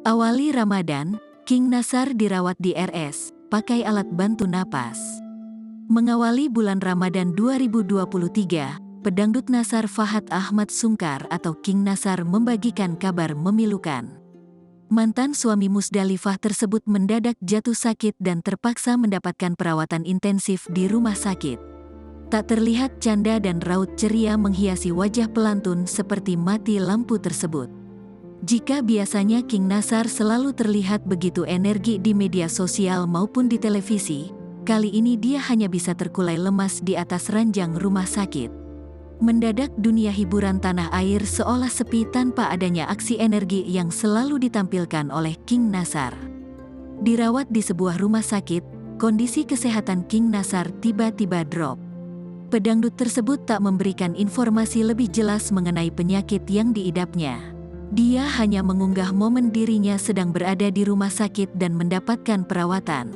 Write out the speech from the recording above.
Awali Ramadan, King Nasar dirawat di RS, pakai alat bantu napas. Mengawali bulan Ramadan 2023, pedangdut Nasar Fahad Ahmad Sungkar atau King Nasar membagikan kabar memilukan. Mantan suami Musdalifah tersebut mendadak jatuh sakit dan terpaksa mendapatkan perawatan intensif di rumah sakit. Tak terlihat canda dan raut ceria menghiasi wajah pelantun seperti mati lampu tersebut. Jika biasanya King Nasar selalu terlihat begitu energi di media sosial maupun di televisi, kali ini dia hanya bisa terkulai lemas di atas ranjang rumah sakit. Mendadak dunia hiburan tanah air seolah sepi tanpa adanya aksi energi yang selalu ditampilkan oleh King Nasar. Dirawat di sebuah rumah sakit, kondisi kesehatan King Nasar tiba-tiba drop. Pedangdut tersebut tak memberikan informasi lebih jelas mengenai penyakit yang diidapnya. Dia hanya mengunggah momen dirinya sedang berada di rumah sakit dan mendapatkan perawatan.